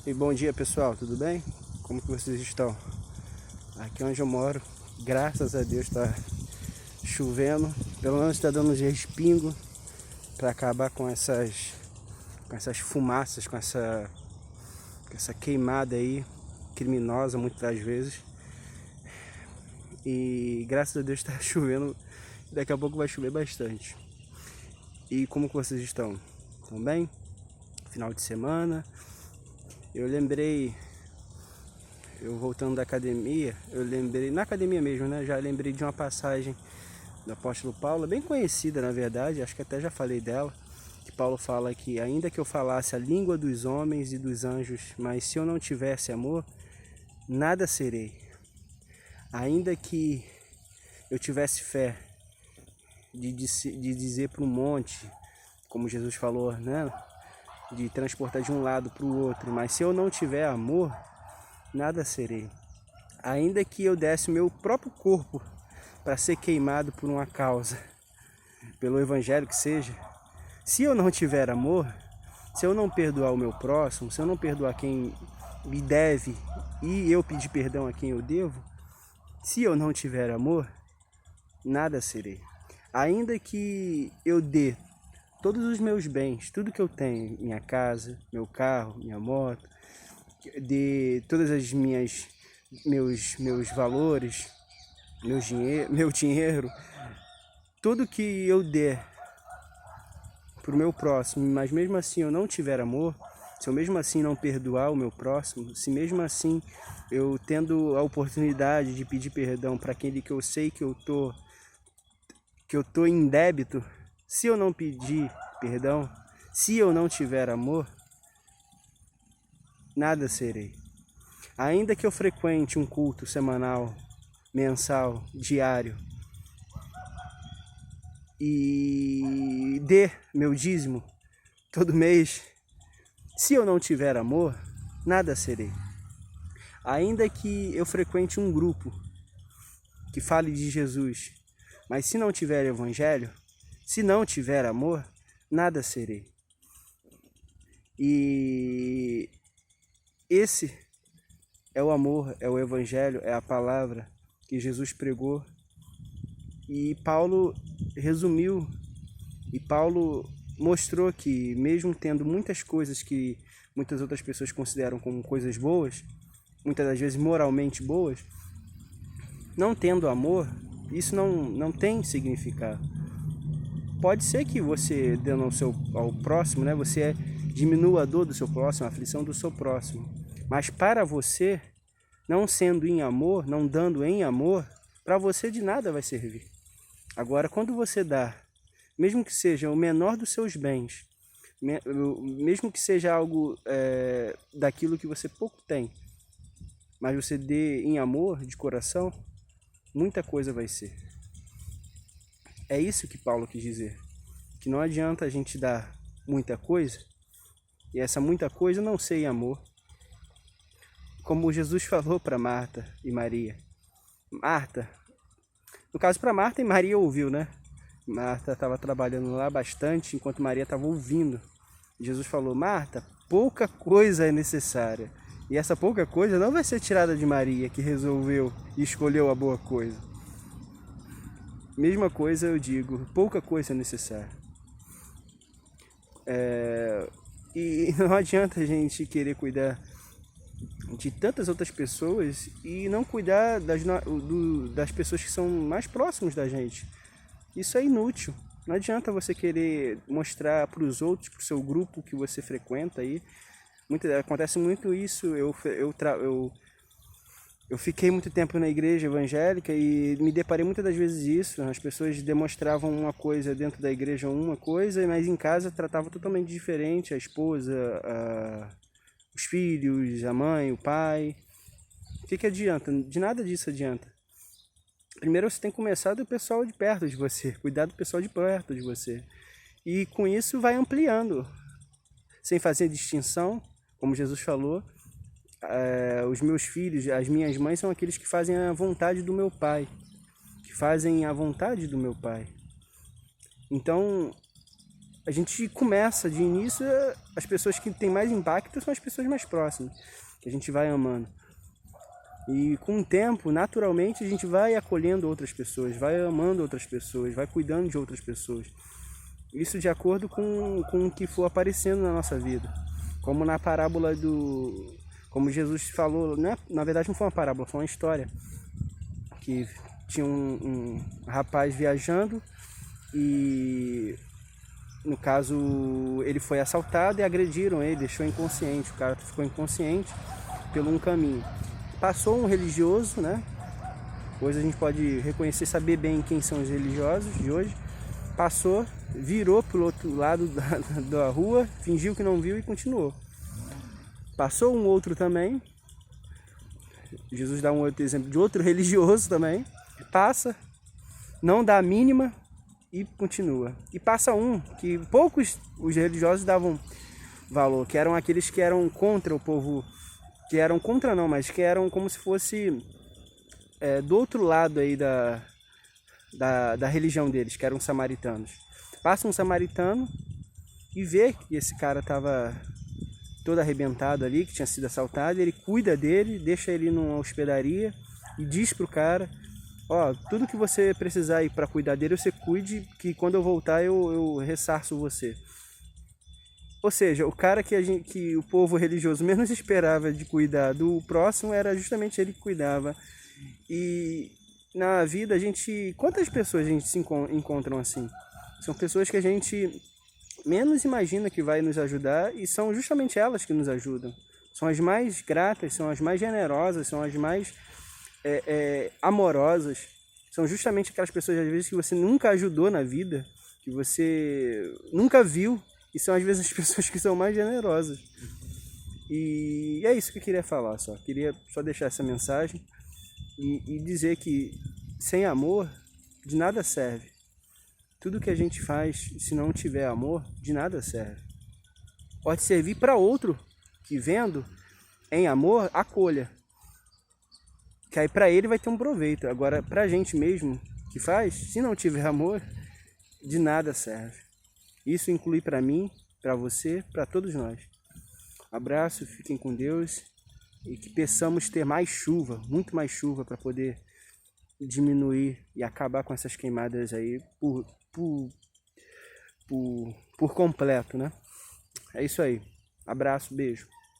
E bom dia, pessoal, tudo bem? Como que vocês estão? Aqui onde eu moro, graças a Deus está chovendo, pelo menos está dando uns respingos para acabar com essas fumaças, com essa queimada aí, criminosa muitas das vezes. E graças a Deus está chovendo, daqui a pouco vai chover bastante. E como que vocês estão? Estão bem? Final de semana. Eu lembrei, eu voltando da academia, eu lembrei, na academia mesmo, né? Já lembrei de uma passagem do apóstolo Paulo, bem conhecida na verdade, acho que até já falei dela, que Paulo fala que ainda que eu falasse a língua dos homens e dos anjos, mas se eu não tivesse amor, nada serei. Ainda que eu tivesse fé de dizer para um monte, como Jesus falou, né? De transportar de um lado para o outro, mas se eu não tiver amor, nada serei. Ainda que eu desse o meu próprio corpo para ser queimado por uma causa, pelo evangelho que seja, se eu não tiver amor, se eu não perdoar o meu próximo, se eu não perdoar quem me deve e eu pedir perdão a quem eu devo, se eu não tiver amor, nada serei. Ainda que eu dê todos os meus bens, tudo que eu tenho, minha casa, meu carro, minha moto, de todas as meus valores, meu dinheiro, tudo que eu der para o meu próximo, mas mesmo assim eu não tiver amor, se eu mesmo assim não perdoar o meu próximo, se mesmo assim eu tendo a oportunidade de pedir perdão para aquele que eu sei que eu tô em débito, se eu não pedir perdão, se eu não tiver amor, nada serei. Ainda que eu frequente um culto semanal, mensal, diário e dê meu dízimo todo mês, se eu não tiver amor, nada serei. Ainda que eu frequente um grupo que fale de Jesus, mas se não tiver evangelho, se não tiver amor, nada serei. E esse é o amor, é o evangelho, é a palavra que Jesus pregou. E Paulo resumiu, e Paulo mostrou que mesmo tendo muitas coisas que muitas outras pessoas consideram como coisas boas, muitas das vezes moralmente boas, não tendo amor, isso não tem significado. Pode ser que você, dando ao próximo, né, você diminua a dor do seu próximo, a aflição do seu próximo. Mas para você, não sendo em amor, não dando em amor, para você de nada vai servir. Agora, quando você dá, mesmo que seja o menor dos seus bens, mesmo que seja algo daquilo que você pouco tem, mas você dê em amor, de coração, muita coisa vai ser. É isso que Paulo quis dizer, que não adianta a gente dar muita coisa, e essa muita coisa não ser em amor. Como Jesus falou para Marta e Maria. Marta, no caso para Marta e Maria ouviu, né? Marta estava trabalhando lá bastante, enquanto Maria estava ouvindo. Jesus falou, Marta, pouca coisa é necessária. E essa pouca coisa não vai ser tirada de Maria, que resolveu e escolheu a boa coisa. Mesma coisa eu digo, pouca coisa é necessária. E não adianta a gente querer cuidar de tantas outras pessoas e não cuidar das pessoas que são mais próximas da gente. Isso é inútil. Não adianta você querer mostrar para os outros, para o seu grupo que você frequenta aí. Acontece muito isso. Eu fiquei muito tempo na igreja evangélica e me deparei muitas das vezes isso. As pessoas demonstravam uma coisa dentro da igreja, uma coisa, mas em casa tratavam totalmente diferente. A esposa, os filhos, a mãe, o pai. O que adianta? De nada disso adianta. Primeiro você tem que começar do pessoal de perto de você, cuidar do pessoal de perto de você. E com isso vai ampliando, sem fazer distinção, como Jesus falou. Os meus filhos, as minhas mães são aqueles que fazem a vontade do meu Pai, que fazem a vontade do meu Pai. Então, a gente começa de início, as pessoas que têm mais impacto são as pessoas mais próximas, que a gente vai amando. E com o tempo, naturalmente, a gente vai acolhendo outras pessoas, vai amando outras pessoas, vai cuidando de outras pessoas. Isso de acordo com o que for aparecendo na nossa vida. Como na parábola do... Como Jesus falou, né? Na verdade não foi uma parábola, foi uma história. Que tinha um rapaz viajando e... No caso, ele foi assaltado e agrediram ele, deixou inconsciente. O cara ficou inconsciente pelo um caminho. Passou um religioso, né? Hoje a gente pode reconhecer, saber bem quem são os religiosos de hoje. Passou, virou pro outro lado da rua, fingiu que não viu e continuou. Passou um outro também. Jesus dá um outro exemplo de outro religioso também. Passa, não dá a mínima e continua. E passa um que poucos os religiosos davam valor, que eram aqueles que eram contra o povo, que eram contra não, mas que eram como se fosse do outro lado aí da religião deles, que eram samaritanos. Passa um samaritano e vê que esse cara estava todo arrebentado ali, que tinha sido assaltado, ele cuida dele, deixa ele numa hospedaria e diz pro cara: ó, tudo que você precisar ir para cuidar dele, você cuide, que quando eu voltar eu ressarço você. Ou seja, o cara que o povo religioso menos esperava de cuidar do próximo era justamente ele que cuidava. E na vida quantas pessoas a gente se encontram assim? São pessoas que a gente menos imagina que vai nos ajudar e são justamente elas que nos ajudam. São as mais gratas, são as mais generosas, são as mais amorosas. São justamente aquelas pessoas, às vezes, que você nunca ajudou na vida, que você nunca viu, e são, às vezes, as pessoas que são mais generosas. E é isso que eu queria falar só. Queria só deixar essa mensagem e dizer que sem amor, de nada serve. Tudo que a gente faz, se não tiver amor, de nada serve. Pode servir para outro que, vendo em amor, acolha. Que aí para ele vai ter um proveito. Agora, para a gente mesmo que faz, se não tiver amor, de nada serve. Isso inclui para mim, para você, para todos nós. Abraço, fiquem com Deus e que possamos ter mais chuva, muito mais chuva, para poder diminuir e acabar com essas queimadas aí por completo, né? É isso aí. Abraço, beijo.